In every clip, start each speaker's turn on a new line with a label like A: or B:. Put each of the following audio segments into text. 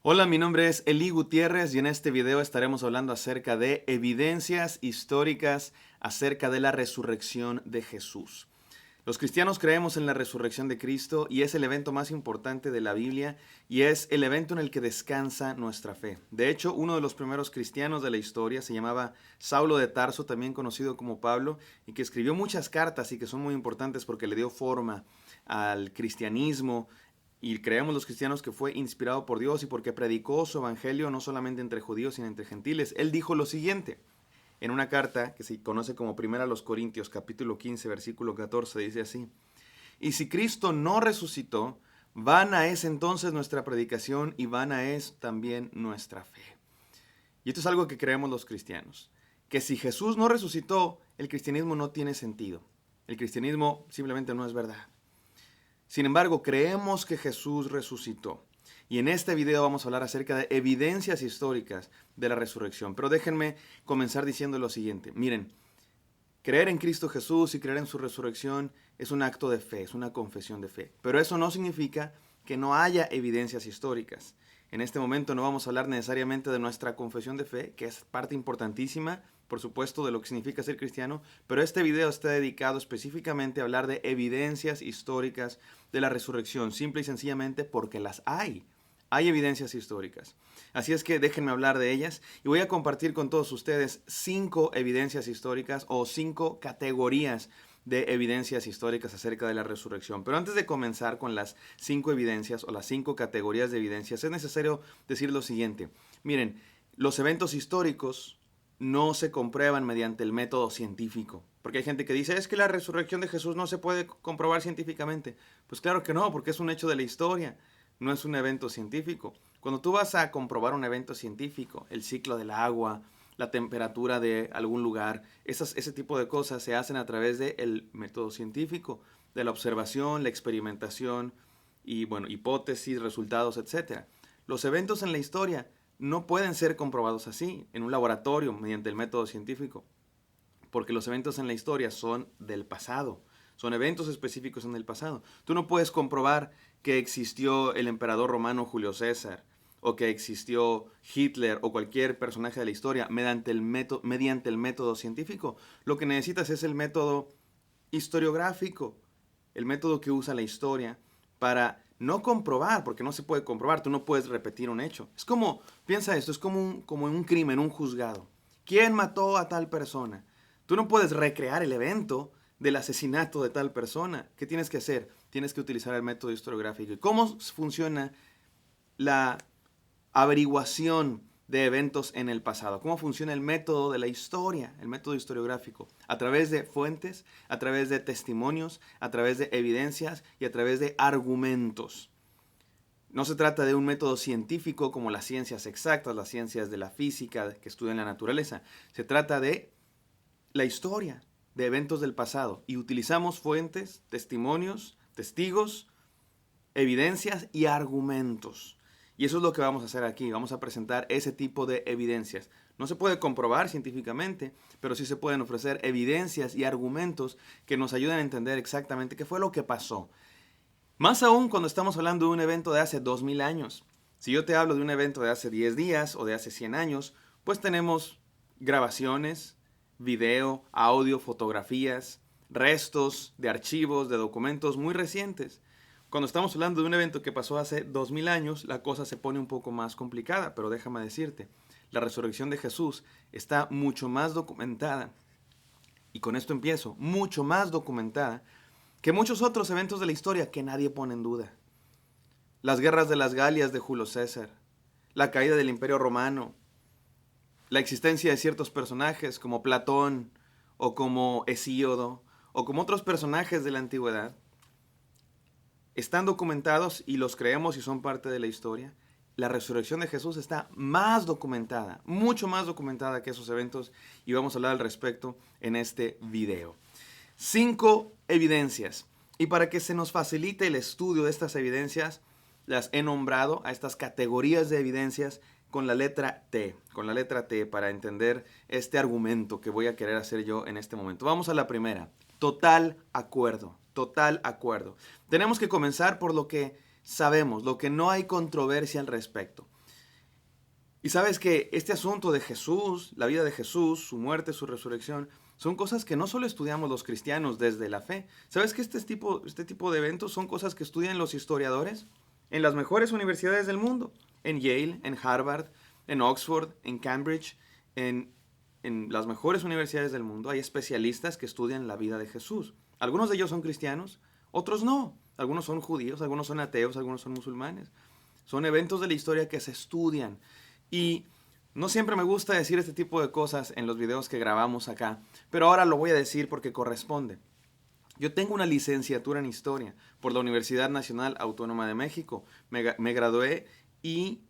A: Hola, mi nombre es Eli Gutiérrez y en este video estaremos hablando acerca de evidencias históricas acerca de la resurrección de Jesús. Los cristianos creemos en la resurrección de Cristo y es el evento más importante de la Biblia y es el evento en el que descansa nuestra fe. De hecho, uno de los primeros cristianos de la historia se llamaba Saulo de Tarso, también conocido como Pablo, y que escribió muchas cartas y que son muy importantes porque le dio forma al cristianismo. Y creemos los cristianos que fue inspirado por Dios y porque predicó su evangelio no solamente entre judíos, sino entre gentiles. Él dijo lo siguiente, en una carta que se conoce como Primera a los Corintios, capítulo 15, versículo 14, dice así: Y si Cristo no resucitó, vana es entonces nuestra predicación y vana es también nuestra fe. Y esto es algo que creemos los cristianos, que si Jesús no resucitó, el cristianismo no tiene sentido. El cristianismo simplemente no es verdad. Sin embargo, creemos que Jesús resucitó. Y en este video vamos a hablar acerca de evidencias históricas de la resurrección. Pero déjenme comenzar diciendo lo siguiente. Miren, creer en Cristo Jesús y creer en su resurrección es un acto de fe, es una confesión de fe. Pero eso no significa que no haya evidencias históricas. En este momento no vamos a hablar necesariamente de nuestra confesión de fe, que es parte importantísima, por supuesto, de lo que significa ser cristiano, pero este video está dedicado específicamente a hablar de evidencias históricas de la resurrección, simple y sencillamente porque las hay. Hay evidencias históricas. Así es que déjenme hablar de ellas y voy a compartir con todos ustedes 5 evidencias históricas o 5 categorías de evidencias históricas acerca de la resurrección. Pero antes de comenzar con las 5 evidencias o las 5 categorías de evidencias, es necesario decir lo siguiente. Miren, los eventos históricos no se comprueban mediante el método científico. Porque hay gente que dice, es que la resurrección de Jesús no se puede comprobar científicamente. Pues claro que no, porque es un hecho de la historia, no es un evento científico. Cuando tú vas a comprobar un evento científico, el ciclo del agua, la temperatura de algún lugar, ese tipo de cosas se hacen a través del método científico, de la observación, la experimentación y, bueno, hipótesis, resultados, etc. Los eventos en la historia no pueden ser comprobados así, en un laboratorio, mediante el método científico, porque los eventos en la historia son del pasado, son eventos específicos en el pasado. Tú no puedes comprobar que existió el emperador romano Julio César, o que existió Hitler o cualquier personaje de la historia mediante el método científico. Lo que necesitas es el método historiográfico, el método que usa la historia para no comprobar, porque no se puede comprobar, tú no puedes repetir un hecho. Es como, piensa esto, es como en un crimen, un juzgado. ¿Quién mató a tal persona? Tú no puedes recrear el evento del asesinato de tal persona. ¿Qué tienes que hacer? Tienes que utilizar el método historiográfico. ¿Y cómo funciona la averiguación de eventos en el pasado? ¿Cómo funciona el método de la historia, el método historiográfico? A través de fuentes, a través de testimonios, a través de evidencias y a través de argumentos. No se trata de un método científico como las ciencias exactas, las ciencias de la física que estudian la naturaleza. Se trata de la historia, de eventos del pasado. Y utilizamos fuentes, testimonios, testigos, evidencias y argumentos. Y eso es lo que vamos a hacer aquí. Vamos a presentar ese tipo de evidencias. No se puede comprobar científicamente, pero sí se pueden ofrecer evidencias y argumentos que nos ayuden a entender exactamente qué fue lo que pasó. Más aún cuando estamos hablando de un evento de hace 2000 años. Si yo te hablo de un evento de hace 10 días o de hace 100 años, pues tenemos grabaciones, video, audio, fotografías, restos de archivos, de documentos muy recientes. Cuando estamos hablando de un evento que pasó hace 2000 años, la cosa se pone un poco más complicada, pero déjame decirte, la resurrección de Jesús está mucho más documentada, y con esto empiezo, mucho más documentada que muchos otros eventos de la historia que nadie pone en duda. Las guerras de las Galias de Julio César, la caída del Imperio Romano, la existencia de ciertos personajes como Platón o como Hesíodo o como otros personajes de la antigüedad, están documentados y los creemos y son parte de la historia. La resurrección de Jesús está más documentada, mucho más documentada que esos eventos, y vamos a hablar al respecto en este video. 5 evidencias. Y para que se nos facilite el estudio de estas evidencias, las he nombrado a estas categorías de evidencias con la letra T, para entender este argumento que voy a querer hacer yo en este momento. Vamos a la primera. Total acuerdo. Total acuerdo. Tenemos que comenzar por lo que sabemos, lo que no hay controversia al respecto. Y sabes que este asunto de Jesús, la vida de Jesús, su muerte, su resurrección, son cosas que no solo estudiamos los cristianos desde la fe. ¿Sabes que este tipo de eventos son cosas que estudian los historiadores en las mejores universidades del mundo? En Yale, en Harvard, en Oxford, en Cambridge, en las mejores universidades del mundo hay especialistas que estudian la vida de Jesús. Algunos de ellos son cristianos, otros no. Algunos son judíos, algunos son ateos, algunos son musulmanes. Son eventos de la historia que se estudian. Y no siempre me gusta decir este tipo de cosas en los videos que grabamos acá, pero ahora lo voy a decir porque corresponde. Yo tengo una licenciatura en Historia por la Universidad Nacional Autónoma de México. Me gradué y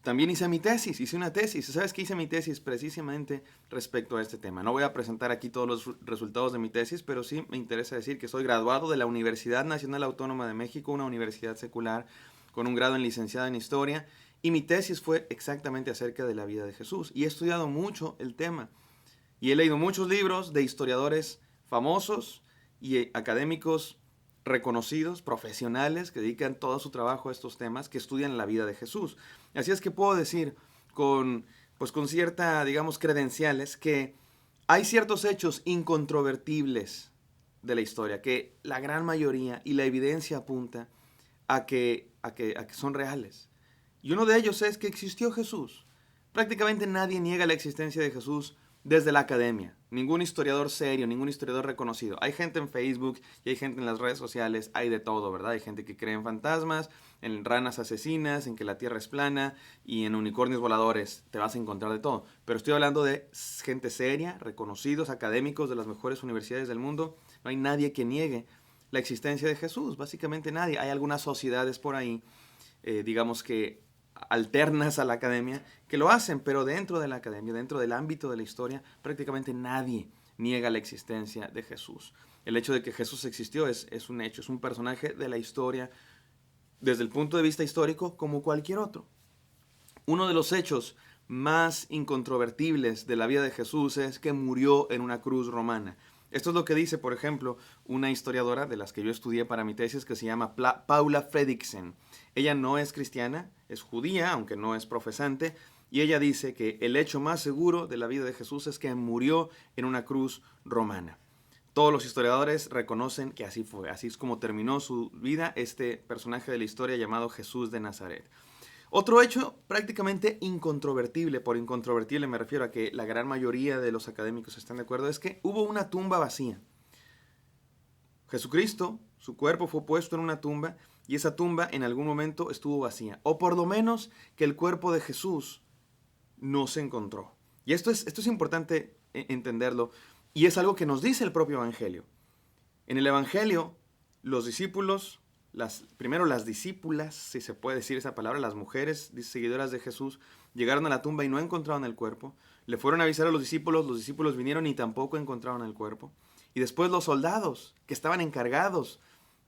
A: también hice mi tesis, hice una tesis. ¿Sabes qué hice mi tesis? Precisamente respecto a este tema. No voy a presentar aquí todos los resultados de mi tesis, pero sí me interesa decir que soy graduado de la Universidad Nacional Autónoma de México, una universidad secular con un grado en licenciado en Historia. Y mi tesis fue exactamente acerca de la vida de Jesús. Y he estudiado mucho el tema. Y he leído muchos libros de historiadores famosos y académicos reconocidos, profesionales, que dedican todo su trabajo a estos temas, que estudian la vida de Jesús. Así es que puedo decir con cierta, digamos, credenciales, que hay ciertos hechos incontrovertibles de la historia, que la gran mayoría y la evidencia apunta a que son reales. Y uno de ellos es que existió Jesús. Prácticamente nadie niega la existencia de Jesús desde la academia. Ningún historiador serio, ningún historiador reconocido. Hay gente en Facebook y hay gente en las redes sociales, hay de todo, ¿verdad? Hay gente que cree en fantasmas, en ranas asesinas, en que la tierra es plana y en unicornios voladores. Te vas a encontrar de todo. Pero estoy hablando de gente seria, reconocidos, académicos de las mejores universidades del mundo. No hay nadie que niegue la existencia de Jesús, básicamente nadie. Hay algunas sociedades por ahí, digamos que alternas a la academia, que lo hacen, pero dentro de la academia, dentro del ámbito de la historia, prácticamente nadie niega la existencia de Jesús. El hecho de que Jesús existió es un hecho, es un personaje de la historia desde el punto de vista histórico como cualquier otro. Uno de los hechos más incontrovertibles de la vida de Jesús es que murió en una cruz romana. Esto es lo que dice, por ejemplo, una historiadora de las que yo estudié para mi tesis que se llama Paula Fredriksen. Ella no es cristiana, es judía, aunque no es profesante, y ella dice que el hecho más seguro de la vida de Jesús es que murió en una cruz romana. Todos los historiadores reconocen que así fue, así es como terminó su vida este personaje de la historia llamado Jesús de Nazaret. Otro hecho prácticamente incontrovertible, por incontrovertible me refiero a que la gran mayoría de los académicos están de acuerdo, es que hubo una tumba vacía. Jesucristo, su cuerpo fue puesto en una tumba y esa tumba en algún momento estuvo vacía. O por lo menos que el cuerpo de Jesús no se encontró. Y esto es importante entenderlo y es algo que nos dice el propio Evangelio. En el Evangelio, los discípulos... primero las discípulas, si se puede decir esa palabra, las mujeres seguidoras de Jesús, llegaron a la tumba y no encontraron el cuerpo. Le fueron a avisar a los discípulos vinieron y tampoco encontraron el cuerpo. Y después los soldados, que estaban encargados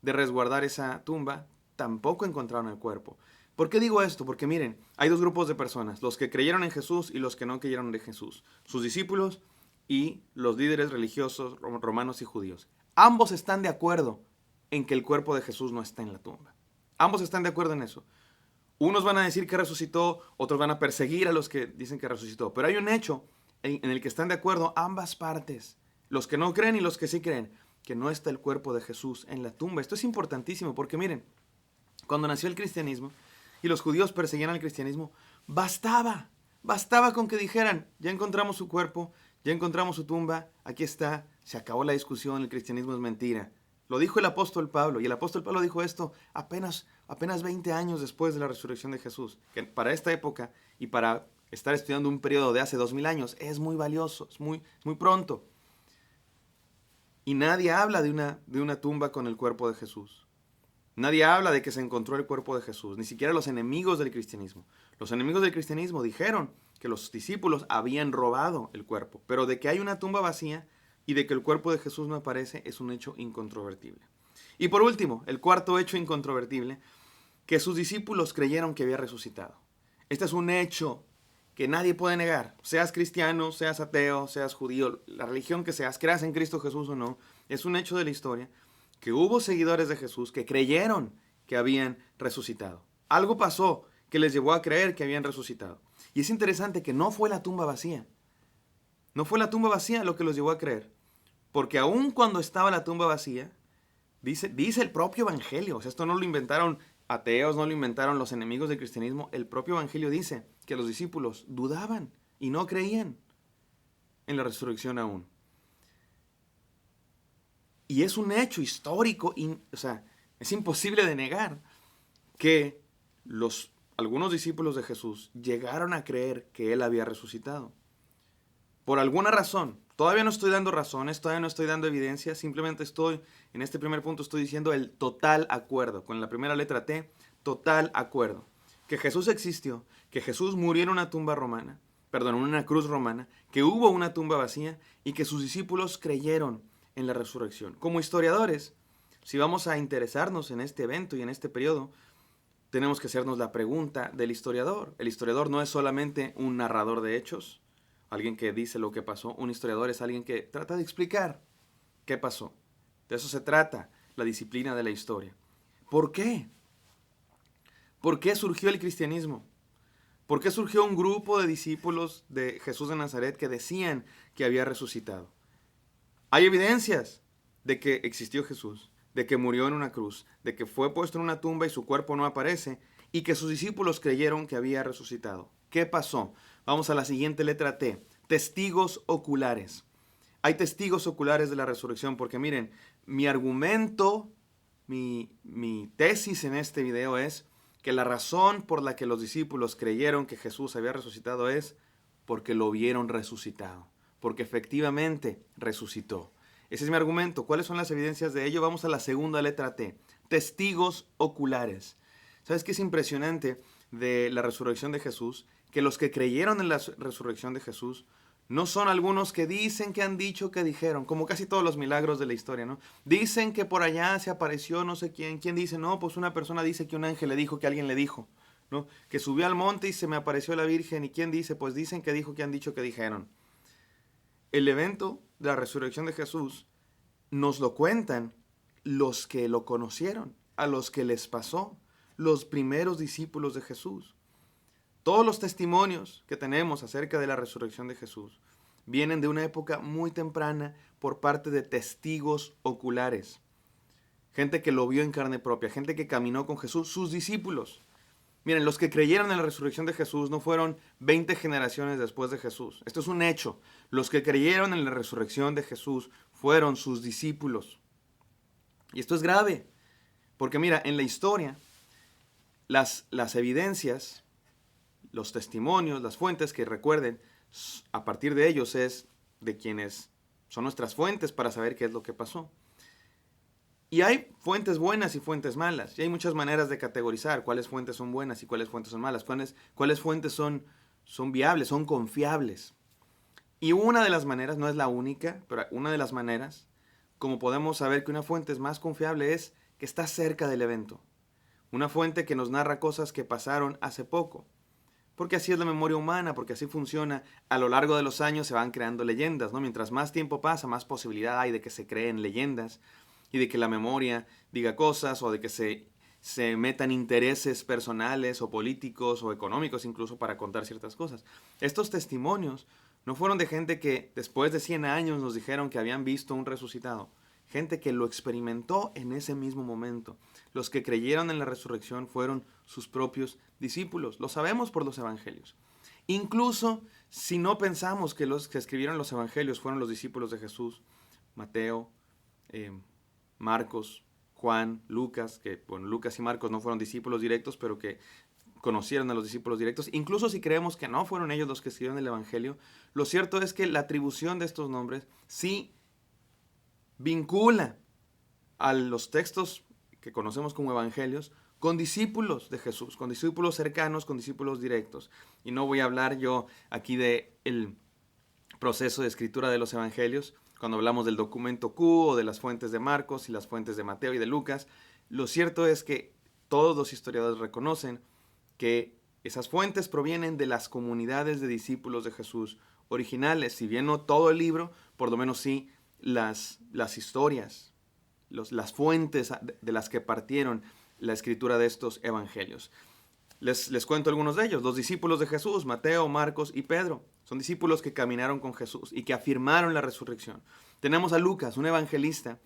A: de resguardar esa tumba, tampoco encontraron el cuerpo. ¿Por qué digo esto? Porque miren, hay dos grupos de personas, los que creyeron en Jesús y los que no creyeron en Jesús. Sus discípulos y los líderes religiosos romanos y judíos. Ambos están de acuerdo en que el cuerpo de Jesús no está en la tumba. Ambos están de acuerdo en eso. Unos van a decir que resucitó, otros van a perseguir a los que dicen que resucitó. Pero hay un hecho en el que están de acuerdo ambas partes, los que no creen y los que sí creen, que no está el cuerpo de Jesús en la tumba. Esto es importantísimo porque miren, cuando nació el cristianismo y los judíos perseguían al cristianismo, bastaba con que dijeran, ya encontramos su cuerpo, ya encontramos su tumba, aquí está, se acabó la discusión, el cristianismo es mentira. Lo dijo el apóstol Pablo, y el apóstol Pablo dijo esto apenas 20 años después de la resurrección de Jesús, que para esta época y para estar estudiando un periodo de hace 2000 años es muy valioso, es muy pronto. Y nadie habla de una tumba con el cuerpo de Jesús. Nadie habla de que se encontró el cuerpo de Jesús, ni siquiera los enemigos del cristianismo. Los enemigos del cristianismo dijeron que los discípulos habían robado el cuerpo, pero de que hay una tumba vacía y de que el cuerpo de Jesús no aparece es un hecho incontrovertible. Y por último, el cuarto hecho incontrovertible, que sus discípulos creyeron que había resucitado. Este es un hecho que nadie puede negar. Seas cristiano, seas ateo, seas judío, la religión que seas, creas en Cristo Jesús o no, es un hecho de la historia que hubo seguidores de Jesús que creyeron que habían resucitado. Algo pasó que les llevó a creer que habían resucitado. Y es interesante que no fue la tumba vacía. No fue la tumba vacía lo que los llevó a creer. Porque aun cuando estaba la tumba vacía, dice el propio Evangelio, o sea, esto no lo inventaron ateos, no lo inventaron los enemigos del cristianismo, el propio Evangelio dice que los discípulos dudaban y no creían en la resurrección aún. Y es un hecho histórico, o sea, es imposible de negar que algunos discípulos de Jesús llegaron a creer que Él había resucitado. Por alguna razón, todavía no estoy dando razones, todavía no estoy dando evidencia, simplemente en este primer punto estoy diciendo el total acuerdo, con la primera letra T, total acuerdo. Que Jesús existió, que Jesús murió en una tumba romana, en una cruz romana, que hubo una tumba vacía y que sus discípulos creyeron en la resurrección. Como historiadores, si vamos a interesarnos en este evento y en este periodo, tenemos que hacernos la pregunta del historiador. El historiador no es solamente un narrador de hechos, alguien que dice lo que pasó. Un historiador es alguien que trata de explicar qué pasó. De eso se trata la disciplina de la historia. ¿Por qué? ¿Por qué surgió el cristianismo? ¿Por qué surgió un grupo de discípulos de Jesús de Nazaret que decían que había resucitado? Hay evidencias de que existió Jesús, de que murió en una cruz, de que fue puesto en una tumba y su cuerpo no aparece, y que sus discípulos creyeron que había resucitado. ¿Qué pasó? Vamos a la siguiente letra T. Testigos oculares. Hay testigos oculares de la resurrección, porque miren, mi argumento, mi tesis en este video es que la razón por la que los discípulos creyeron que Jesús había resucitado es porque lo vieron resucitado, porque efectivamente resucitó. Ese es mi argumento. ¿Cuáles son las evidencias de ello? Vamos a la segunda letra T. Testigos oculares. ¿Sabes qué es impresionante de la resurrección de Jesús? Que los que creyeron en la resurrección de Jesús no son algunos que dicen que han dicho que dijeron, como casi todos los milagros de la historia, ¿no? Dicen que por allá se apareció no sé quién. ¿Quién dice? No, pues una persona dice que un ángel le dijo que alguien le dijo, ¿no? Que subió al monte y se me apareció la Virgen. ¿Y quién dice? Pues dicen que dijo que han dicho que dijeron. El evento de la resurrección de Jesús nos lo cuentan los que lo conocieron, a los que les pasó, los primeros discípulos de Jesús. Todos los testimonios que tenemos acerca de la resurrección de Jesús vienen de una época muy temprana por parte de testigos oculares. Gente que lo vio en carne propia, gente que caminó con Jesús, sus discípulos. Miren, los que creyeron en la resurrección de Jesús no fueron 20 generaciones después de Jesús. Esto es un hecho. Los que creyeron en la resurrección de Jesús fueron sus discípulos. Y esto es grave, porque mira, en la historia, las evidencias, los testimonios, las fuentes que recuerden, a partir de ellos es de quienes son nuestras fuentes para saber qué es lo que pasó. Y hay fuentes buenas y fuentes malas. Y hay muchas maneras de categorizar cuáles fuentes son buenas y cuáles fuentes son malas. Cuáles fuentes son viables, son confiables. Y una de las maneras, no es la única, pero una de las maneras, como podemos saber que una fuente es más confiable, es que está cerca del evento. Una fuente que nos narra cosas que pasaron hace poco. Porque así es la memoria humana, porque así funciona. A lo largo de los años se van creando leyendas, ¿no? Mientras más tiempo pasa, más posibilidad hay de que se creen leyendas y de que la memoria diga cosas o de que se metan intereses personales o políticos o económicos incluso para contar ciertas cosas. Estos testimonios no fueron de gente que después de 100 años nos dijeron que habían visto un resucitado. Gente que lo experimentó en ese mismo momento. Los que creyeron en la resurrección fueron sus propios discípulos. Lo sabemos por los evangelios. Incluso si no pensamos que los que escribieron los evangelios fueron los discípulos de Jesús, Mateo, Marcos, Juan, Lucas, que bueno, Lucas y Marcos no fueron discípulos directos, pero que conocieron a los discípulos directos. Incluso si creemos que no fueron ellos los que escribieron el evangelio, lo cierto es que la atribución de estos nombres sí vincula a los textos que conocemos como evangelios con discípulos de Jesús, con discípulos cercanos, con discípulos directos. Y no voy a hablar yo aquí del proceso de escritura de los evangelios, cuando hablamos del documento Q o de las fuentes de Marcos y las fuentes de Mateo y de Lucas. Lo cierto es que todos los historiadores reconocen que esas fuentes provienen de las comunidades de discípulos de Jesús originales. Si bien no todo el libro, por lo menos sí las historias, las fuentes de las que partieron la escritura de estos evangelios. Les cuento algunos de ellos. Los discípulos de Jesús, Mateo, Marcos y Pedro. Son discípulos que caminaron con Jesús y que afirmaron la resurrección. Tenemos a Lucas, un evangelista,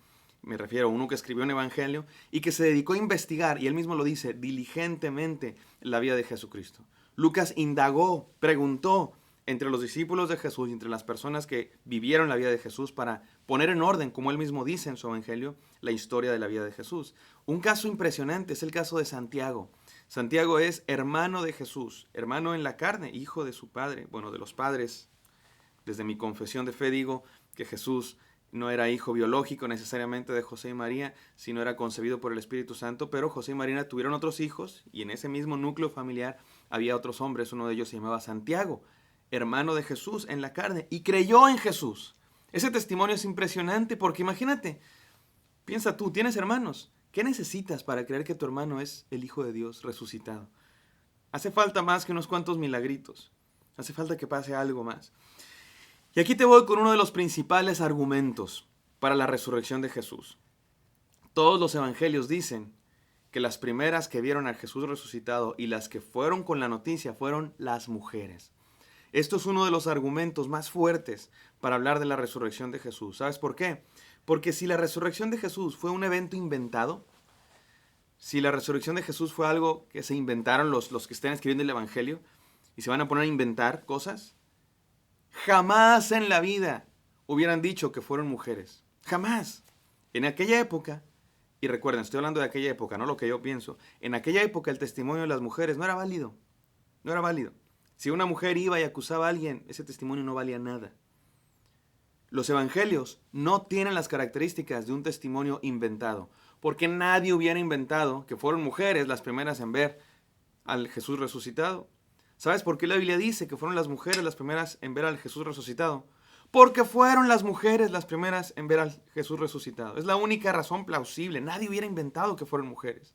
A: me refiero a uno que escribió un evangelio y que se dedicó a investigar, y él mismo lo dice, diligentemente la vida de Jesucristo. Lucas indagó, preguntó entre los discípulos de Jesús y entre las personas que vivieron la vida de Jesús para poner en orden, como él mismo dice en su evangelio, la historia de la vida de Jesús. Un caso impresionante es el caso de Santiago. Santiago es hermano de Jesús, hermano en la carne, hijo de su padre, bueno, de los padres. Desde mi confesión de fe digo que Jesús no era hijo biológico necesariamente de José y María, sino era concebido por el Espíritu Santo, pero José y María tuvieron otros hijos y en ese mismo núcleo familiar había otros hombres, uno de ellos se llamaba Santiago, hermano de Jesús en la carne, y creyó en Jesús. Ese testimonio es impresionante porque imagínate, piensa tú, tienes hermanos, ¿qué necesitas para creer que tu hermano es el Hijo de Dios resucitado? Hace falta más que unos cuantos milagritos, hace falta que pase algo más. Y aquí te voy con uno de los principales argumentos para la resurrección de Jesús. Todos los evangelios dicen que las primeras que vieron a Jesús resucitado y las que fueron con la noticia fueron las mujeres. Esto es uno de los argumentos más fuertes para hablar de la resurrección de Jesús. ¿Sabes por qué? Porque si la resurrección de Jesús fue un evento inventado, si la resurrección de Jesús fue algo que se inventaron los que estén escribiendo el evangelio y se van a poner a inventar cosas, jamás en la vida hubieran dicho que fueron mujeres. Jamás. En aquella época, y recuerden, estoy hablando de aquella época, no lo que yo pienso, en aquella época el testimonio de las mujeres no era válido. No era válido. Si una mujer iba y acusaba a alguien, ese testimonio no valía nada. Los evangelios no tienen las características de un testimonio inventado, porque nadie hubiera inventado que fueron mujeres las primeras en ver al Jesús resucitado. ¿Sabes por qué la Biblia dice que fueron las mujeres las primeras en ver al Jesús resucitado? Porque fueron las mujeres las primeras en ver al Jesús resucitado. Es la única razón plausible. Nadie hubiera inventado que fueron mujeres.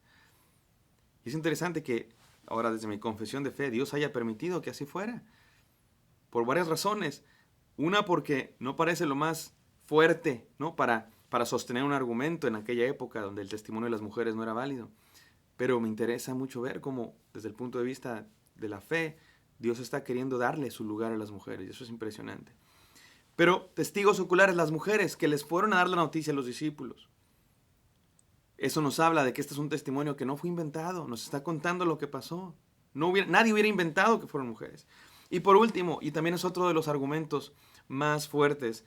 A: Y es interesante que ahora desde mi confesión de fe Dios haya permitido que así fuera. Por varias razones. Una, porque no parece lo más fuerte, ¿no? para sostener un argumento en aquella época donde el testimonio de las mujeres no era válido. Pero me interesa mucho ver cómo desde el punto de vista de la fe, Dios está queriendo darle su lugar a las mujeres, y eso es impresionante. Pero testigos oculares, las mujeres que les fueron a dar la noticia a los discípulos. Eso nos habla de que este es un testimonio que no fue inventado, nos está contando lo que pasó. Nadie hubiera inventado que fueron mujeres. Y por último, y también es otro de los argumentos más fuertes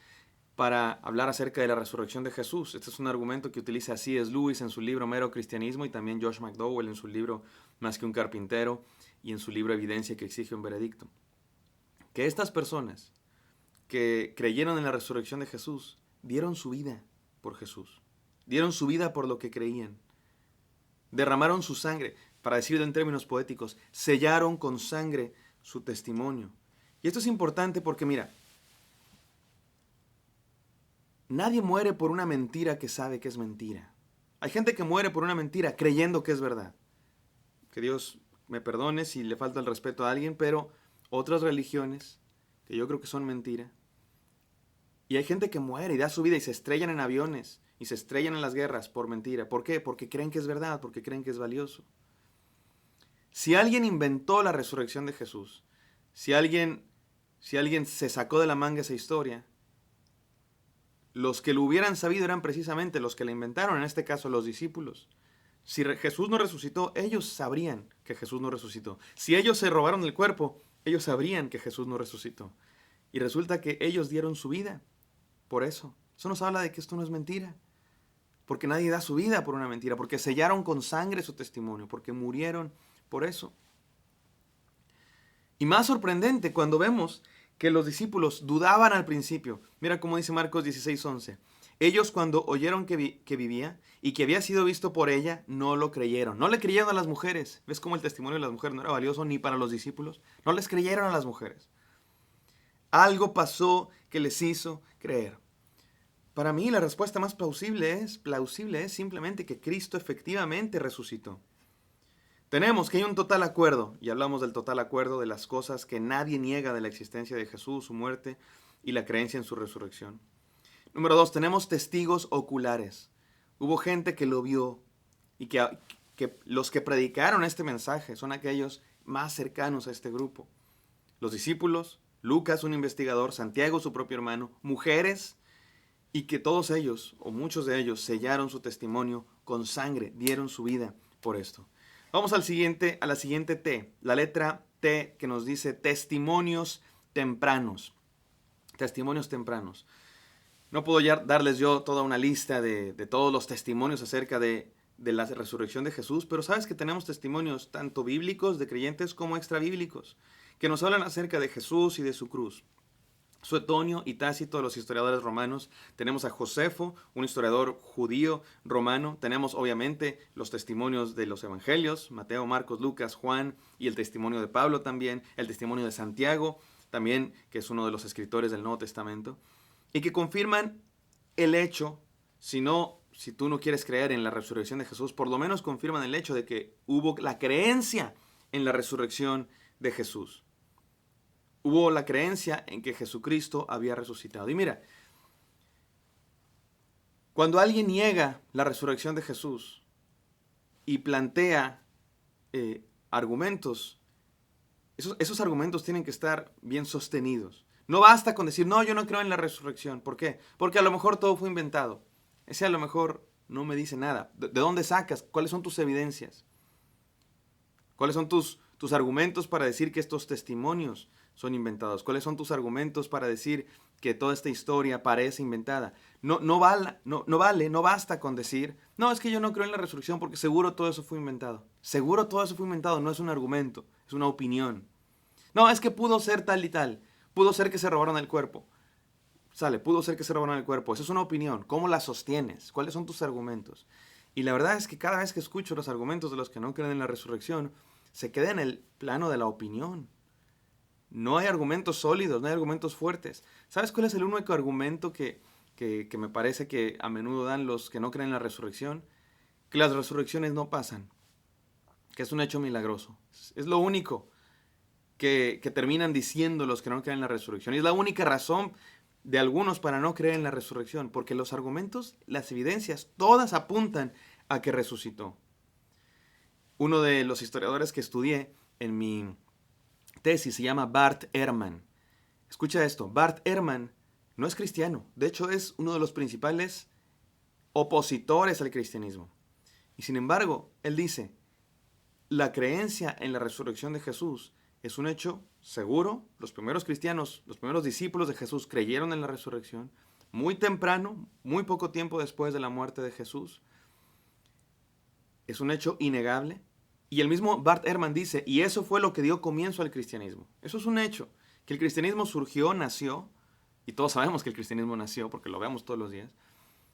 A: para hablar acerca de la resurrección de Jesús. Este es un argumento que utiliza C.S. Lewis en su libro Mero Cristianismo y también Josh McDowell en su libro Más que un carpintero y en su libro Evidencia que exige un veredicto. Que estas personas que creyeron en la resurrección de Jesús dieron su vida por Jesús. Dieron su vida por lo que creían. Derramaron su sangre, para decirlo en términos poéticos, sellaron con sangre su testimonio. Y esto es importante porque mira, nadie muere por una mentira que sabe que es mentira. Hay gente que muere por una mentira creyendo que es verdad. Que Dios me perdone si le falta el respeto a alguien, pero otras religiones, que yo creo que son mentira. Y hay gente que muere y da su vida y se estrellan en aviones y se estrellan en las guerras por mentira. ¿Por qué? Porque creen que es verdad, porque creen que es valioso. Si alguien inventó la resurrección de Jesús, si alguien se sacó de la manga esa historia, los que lo hubieran sabido eran precisamente los que la inventaron, en este caso los discípulos. Si Jesús no resucitó, ellos sabrían que Jesús no resucitó. Si ellos se robaron el cuerpo, ellos sabrían que Jesús no resucitó. Y resulta que ellos dieron su vida por eso. Eso nos habla de que esto no es mentira. Porque nadie da su vida por una mentira. Porque sellaron con sangre su testimonio. Porque murieron por eso. Y más sorprendente cuando vemos que los discípulos dudaban al principio. Mira cómo dice Marcos 16:11. Ellos cuando oyeron que vivía y que había sido visto por ella, no lo creyeron. No le creyeron a las mujeres. ¿Ves cómo el testimonio de las mujeres no era valioso ni para los discípulos? No les creyeron a las mujeres. Algo pasó que les hizo creer. Para mí la respuesta más plausible es simplemente que Cristo efectivamente resucitó. Tenemos que hay un total acuerdo, y hablamos del total acuerdo de las cosas que nadie niega de la existencia de Jesús, su muerte y la creencia en su resurrección. Número 2, tenemos testigos oculares. Hubo gente que lo vio y que los que predicaron este mensaje son aquellos más cercanos a este grupo. Los discípulos, Lucas, un investigador, Santiago, su propio hermano, mujeres, y que todos ellos, o muchos de ellos, sellaron su testimonio con sangre, dieron su vida por esto. Vamos a la siguiente T, la letra T que nos dice testimonios tempranos. Testimonios tempranos. No puedo ya darles yo toda una lista de todos los testimonios acerca de la resurrección de Jesús, pero sabes que tenemos testimonios tanto bíblicos de creyentes como extrabíblicos, que nos hablan acerca de Jesús y de su cruz. Suetonio y Tácito, los historiadores romanos. Tenemos a Josefo, un historiador judío romano. Tenemos obviamente los testimonios de los evangelios, Mateo, Marcos, Lucas, Juan, y el testimonio de Pablo también, el testimonio de Santiago, también, que es uno de los escritores del Nuevo Testamento, y que confirman el hecho, si tú no quieres creer en la resurrección de Jesús, por lo menos confirman el hecho de que hubo la creencia en la resurrección de Jesús. Hubo la creencia en que Jesucristo había resucitado. Y mira, cuando alguien niega la resurrección de Jesús y plantea argumentos, esos argumentos tienen que estar bien sostenidos. No basta con decir, no, yo no creo en la resurrección. ¿Por qué? Porque a lo mejor todo fue inventado. Ese a lo mejor no me dice nada. ¿De dónde sacas? ¿Cuáles son tus evidencias? ¿Cuáles son tus argumentos para decir que estos testimonios son inventados? ¿Cuáles son tus argumentos para decir que toda esta historia parece inventada? No basta con decir, no, es que yo no creo en la resurrección porque seguro todo eso fue inventado. Seguro todo eso fue inventado, no es un argumento, es una opinión. No, es que pudo ser tal y tal. Pudo ser que se robaron el cuerpo. Pudo ser que se robaron el cuerpo. Esa es una opinión. ¿Cómo la sostienes? ¿Cuáles son tus argumentos? Y la verdad es que cada vez que escucho los argumentos de los que no creen en la resurrección, se queda en el plano de la opinión. No hay argumentos sólidos, no hay argumentos fuertes. ¿Sabes cuál es el único argumento que me parece que a menudo dan los que no creen en la resurrección? Que las resurrecciones no pasan, que es un hecho milagroso. Es lo único que terminan diciendo los que no creen en la resurrección. Y es la única razón de algunos para no creer en la resurrección, porque los argumentos, las evidencias, todas apuntan a que resucitó. Uno de los historiadores que estudié en mi tesis se llama Bart Ehrman. Escucha esto, Bart Ehrman no es cristiano, de hecho es uno de los principales opositores al cristianismo. Y sin embargo, él dice, la creencia en la resurrección de Jesús es un hecho seguro. Los primeros cristianos, los primeros discípulos de Jesús creyeron en la resurrección muy temprano, muy poco tiempo después de la muerte de Jesús. Es un hecho innegable. Y el mismo Bart Ehrman dice, y eso fue lo que dio comienzo al cristianismo. Eso es un hecho, que el cristianismo surgió, nació, y todos sabemos que el cristianismo nació, porque lo vemos todos los días.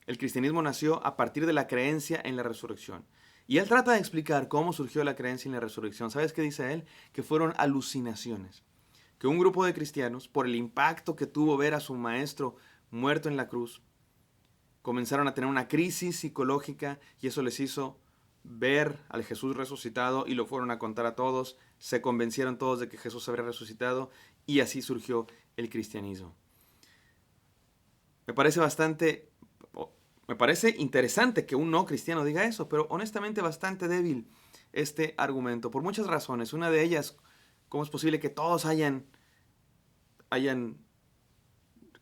A: El cristianismo nació a partir de la creencia en la resurrección. Y él trata de explicar cómo surgió la creencia en la resurrección. ¿Sabes qué dice él? Que fueron alucinaciones. Que un grupo de cristianos, por el impacto que tuvo ver a su maestro muerto en la cruz, comenzaron a tener una crisis psicológica y eso les hizo ver al Jesús resucitado y lo fueron a contar a todos. Se convencieron todos de que Jesús había resucitado y así surgió el cristianismo. Me parece interesante que un no cristiano diga eso, pero honestamente bastante débil este argumento, por muchas razones. Una de ellas, ¿cómo es posible que todos hayan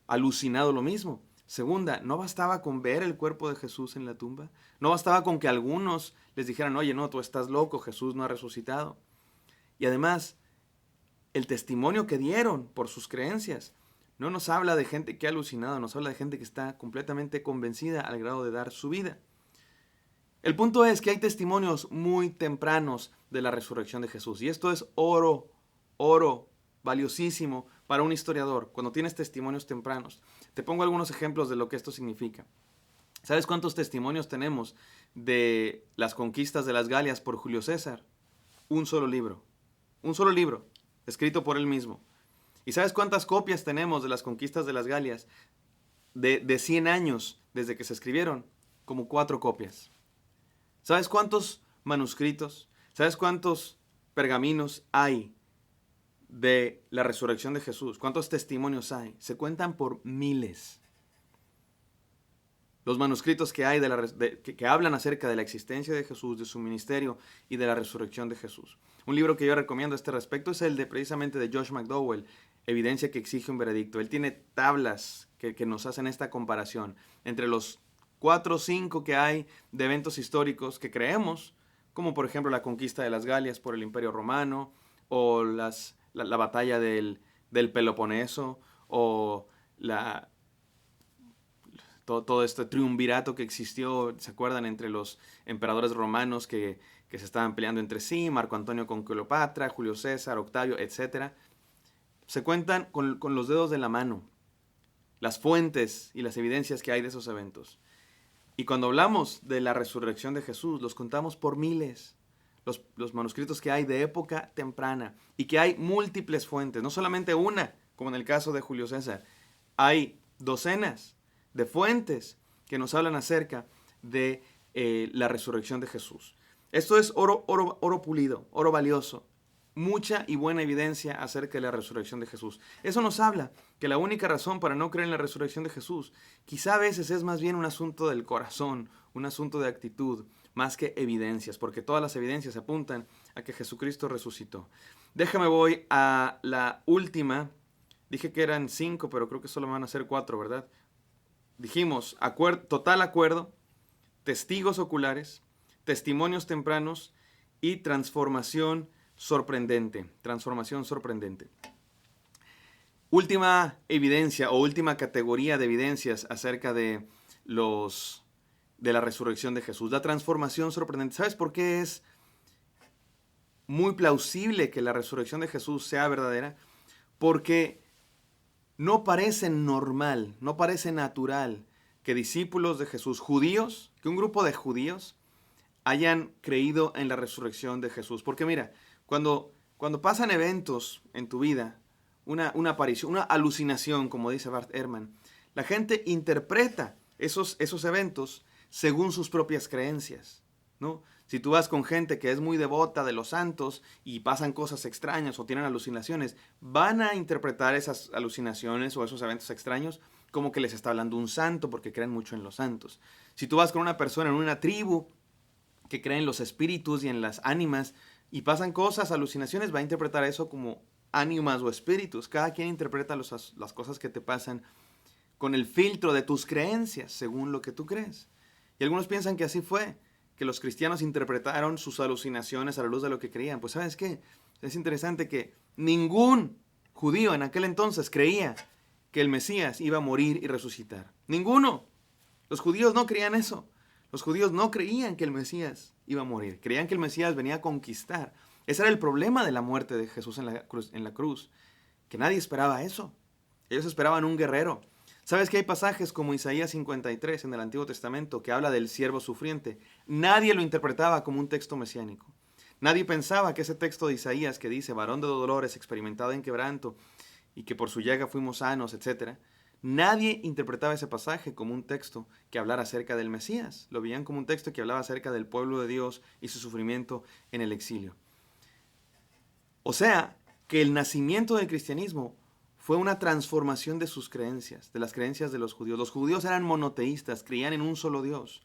A: alucinado lo mismo? Segunda, ¿no bastaba con ver el cuerpo de Jesús en la tumba? ¿No bastaba con que algunos les dijeran, oye, no, tú estás loco, Jesús no ha resucitado? Y además, el testimonio que dieron por sus creencias no nos habla de gente que ha alucinado, nos habla de gente que está completamente convencida al grado de dar su vida. El punto es que hay testimonios muy tempranos de la resurrección de Jesús. Y esto es oro valiosísimo para un historiador, cuando tienes testimonios tempranos. Te pongo algunos ejemplos de lo que esto significa. ¿Sabes cuántos testimonios tenemos de las conquistas de las Galias por Julio César? Un solo libro, escrito por él mismo. ¿Y sabes cuántas copias tenemos de las conquistas de las Galias de 100 años desde que se escribieron? Como 4 copias. ¿Sabes cuántos manuscritos, sabes cuántos pergaminos hay de la resurrección de Jesús? ¿Cuántos testimonios hay? Se cuentan por miles. Los manuscritos que hay que hablan acerca de la existencia de Jesús, de su ministerio y de la resurrección de Jesús. Un libro que yo recomiendo a este respecto es el de precisamente de Josh McDowell, Evidencia que exige un veredicto. Él tiene tablas que nos hacen esta comparación entre los 4 o 5 que hay de eventos históricos que creemos, como por ejemplo la conquista de las Galias por el Imperio Romano, o la batalla del Peloponeso, o todo este triunvirato que existió, ¿se acuerdan? Entre los emperadores romanos que se estaban peleando entre sí, Marco Antonio con Cleopatra, Julio César, Octavio, etc. Se cuentan con los dedos de la mano las fuentes y las evidencias que hay de esos eventos. Y cuando hablamos de la resurrección de Jesús, los contamos por miles. Los manuscritos que hay de época temprana y que hay múltiples fuentes, no solamente una, como en el caso de Julio César. Hay docenas de fuentes que nos hablan acerca de la resurrección de Jesús. Esto es oro pulido, oro valioso. Mucha y buena evidencia acerca de la resurrección de Jesús. Eso nos habla que la única razón para no creer en la resurrección de Jesús quizá a veces es más bien un asunto del corazón, un asunto de actitud, más que evidencias, porque todas las evidencias apuntan a que Jesucristo resucitó. Voy a la última. Dije que eran 5, pero creo que solo van a ser 4, ¿verdad? Dijimos, total acuerdo, testigos oculares, testimonios tempranos y transformación sorprendente. Transformación sorprendente. Última evidencia o última categoría de evidencias acerca de la resurrección de Jesús. La transformación sorprendente. ¿Sabes por qué es muy plausible que la resurrección de Jesús sea verdadera? Porque no parece normal, no parece natural que discípulos de Jesús, judíos, que un grupo de judíos hayan creído en la resurrección de Jesús. Porque mira, cuando pasan eventos en tu vida, una aparición, una alucinación, como dice Bart Ehrman, la gente interpreta esos eventos según sus propias creencias, ¿no? Si tú vas con gente que es muy devota de los santos y pasan cosas extrañas o tienen alucinaciones, van a interpretar esas alucinaciones o esos eventos extraños como que les está hablando un santo porque creen mucho en los santos. Si tú vas con una persona en una tribu que cree en los espíritus y en las ánimas y pasan cosas, alucinaciones, va a interpretar eso como ánimas o espíritus. Cada quien interpreta las cosas que te pasan con el filtro de tus creencias, según lo que tú crees. Y algunos piensan que así fue, que los cristianos interpretaron sus alucinaciones a la luz de lo que creían. Pues ¿sabes qué? Es interesante que ningún judío en aquel entonces creía que el Mesías iba a morir y resucitar. Ninguno. Los judíos no creían eso. Los judíos no creían que el Mesías iba a morir. Creían que el Mesías venía a conquistar. Ese era el problema de la muerte de Jesús en la cruz. Que nadie esperaba eso. Ellos esperaban un guerrero. ¿Sabes que hay pasajes como Isaías 53 en el Antiguo Testamento que habla del siervo sufriente? Nadie lo interpretaba como un texto mesiánico. Nadie pensaba que ese texto de Isaías que dice, varón de dolores, experimentado en quebranto, y que por su llaga fuimos sanos, etc. Nadie interpretaba ese pasaje como un texto que hablara acerca del Mesías. Lo veían como un texto que hablaba acerca del pueblo de Dios y su sufrimiento en el exilio. O sea, que el nacimiento del cristianismo fue una transformación de sus creencias, de las creencias de los judíos. Los judíos eran monoteístas, creían en un solo Dios.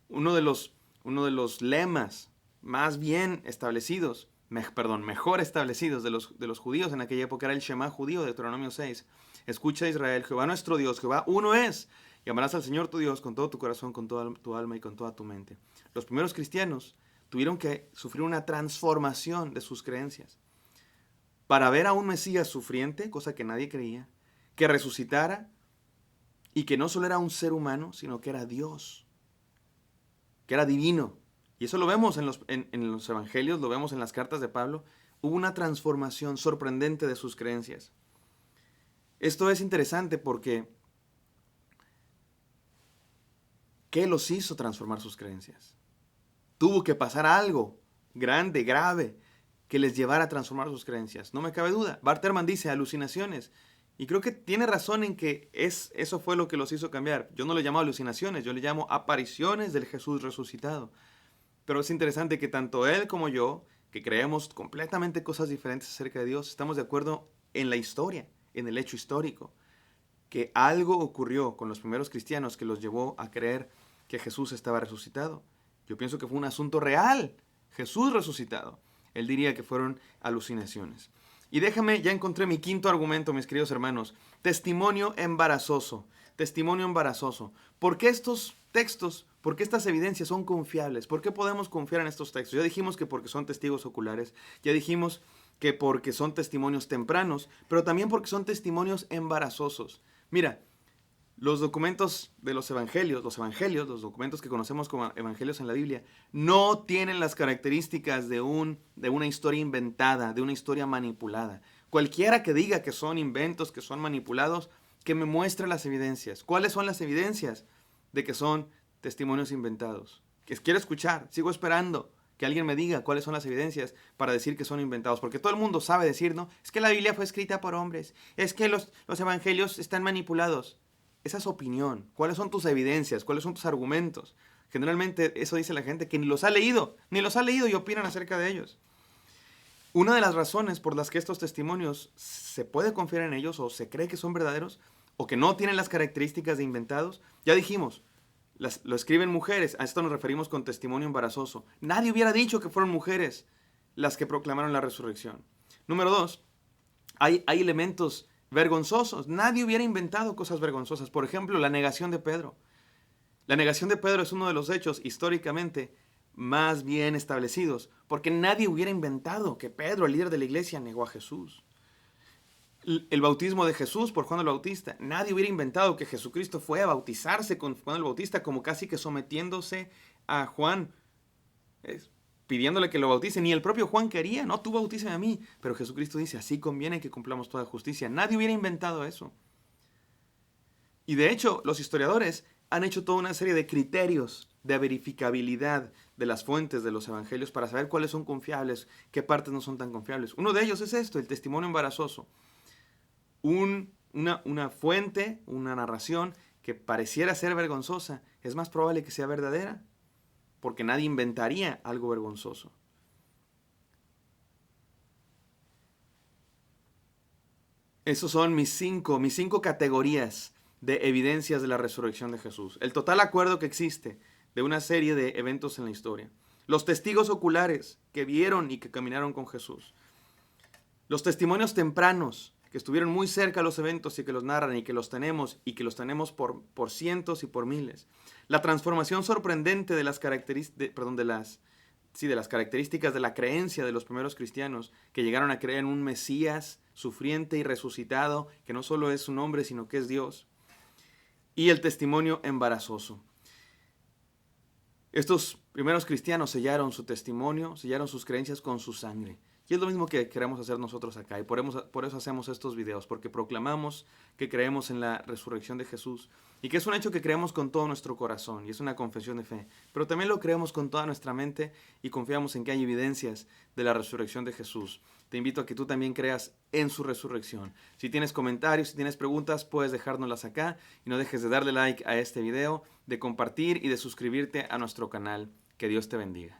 A: Uno de los lemas más bien establecidos, mejor establecidos de los judíos en aquella época era el Shema judío de Deuteronomio 6. Escucha Israel, Jehová nuestro Dios, Jehová uno es. Y amarás al Señor tu Dios con todo tu corazón, con toda tu alma y con toda tu mente. Los primeros cristianos tuvieron que sufrir una transformación de sus creencias para ver a un Mesías sufriente, cosa que nadie creía, que resucitara y que no solo era un ser humano, sino que era Dios, que era divino. Y eso lo vemos en los evangelios, lo vemos en las cartas de Pablo. Hubo una transformación sorprendente de sus creencias. Esto es interesante porque ¿qué los hizo transformar sus creencias? Tuvo que pasar algo grande, grave, que les llevara a transformar sus creencias. No me cabe duda. Bart Ehrman dice alucinaciones. Y creo que tiene razón en que eso fue lo que los hizo cambiar. Yo no le llamo alucinaciones, yo le llamo apariciones del Jesús resucitado. Pero es interesante que tanto él como yo, que creemos completamente cosas diferentes acerca de Dios, estamos de acuerdo en la historia, en el hecho histórico. Que algo ocurrió con los primeros cristianos que los llevó a creer que Jesús estaba resucitado. Yo pienso que fue un asunto real. Jesús resucitado. Él diría que fueron alucinaciones. Y déjame, ya encontré mi quinto argumento, mis queridos hermanos. Testimonio embarazoso. Testimonio embarazoso. ¿Por qué estos textos, por qué estas evidencias son confiables? ¿Por qué podemos confiar en estos textos? Ya dijimos que porque son testigos oculares. Ya dijimos que porque son testimonios tempranos. Pero también porque son testimonios embarazosos. Mira, los documentos de los evangelios, los documentos que conocemos como evangelios en la Biblia, no tienen las características de una historia inventada, de una historia manipulada. Cualquiera que diga que son inventos, que son manipulados, que me muestre las evidencias. ¿Cuáles son las evidencias de que son testimonios inventados? Que quiero escuchar, sigo esperando que alguien me diga cuáles son las evidencias para decir que son inventados. Porque todo el mundo sabe decir, ¿no? Es que la Biblia fue escrita por hombres, es que los evangelios están manipulados. Esa es opinión. ¿Cuáles son tus evidencias? ¿Cuáles son tus argumentos? Generalmente eso dice la gente que ni los ha leído y opinan acerca de ellos. Una de las razones por las que estos testimonios se puede confiar en ellos o se cree que son verdaderos o que no tienen las características de inventados, ya dijimos, lo escriben mujeres, a esto nos referimos con testimonio embarazoso. Nadie hubiera dicho que fueron mujeres las que proclamaron la resurrección. Número 2, hay elementos vergonzosos. Nadie hubiera inventado cosas vergonzosas. Por ejemplo, la negación de Pedro. La negación de Pedro es uno de los hechos históricamente más bien establecidos, porque nadie hubiera inventado que Pedro, el líder de la iglesia, negó a Jesús. El bautismo de Jesús por Juan el Bautista. Nadie hubiera inventado que Jesucristo fue a bautizarse con Juan el Bautista, como casi que sometiéndose a Juan, pidiéndole que lo bautice. Ni el propio Juan quería, no, tú bautízame a mí. Pero Jesucristo dice, así conviene que cumplamos toda justicia. Nadie hubiera inventado eso. Y de hecho, los historiadores han hecho toda una serie de criterios de verificabilidad de las fuentes de los evangelios para saber cuáles son confiables, qué partes no son tan confiables. Uno de ellos es esto, el testimonio embarazoso. Una fuente, una narración que pareciera ser vergonzosa, es más probable que sea verdadera, porque nadie inventaría algo vergonzoso. Esos son mis cinco categorías de evidencias de la resurrección de Jesús. El total acuerdo que existe de una serie de eventos en la historia. Los testigos oculares que vieron y que caminaron con Jesús. Los testimonios tempranos que estuvieron muy cerca a los eventos y que los narran y que los tenemos por cientos y por miles. La transformación sorprendente de las características de la creencia de los primeros cristianos que llegaron a creer en un Mesías sufriente y resucitado, que no solo es un hombre, sino que es Dios. Y el testimonio embarazoso. Estos primeros cristianos sellaron su testimonio, sellaron sus creencias con su sangre. Y es lo mismo que queremos hacer nosotros acá. Y por eso hacemos estos videos, porque proclamamos que creemos en la resurrección de Jesús. Y que es un hecho que creemos con todo nuestro corazón. Y es una confesión de fe. Pero también lo creemos con toda nuestra mente y confiamos en que hay evidencias de la resurrección de Jesús. Te invito a que tú también creas en su resurrección. Si tienes comentarios, si tienes preguntas, puedes dejárnoslas acá. Y no dejes de darle like a este video, de compartir y de suscribirte a nuestro canal. Que Dios te bendiga.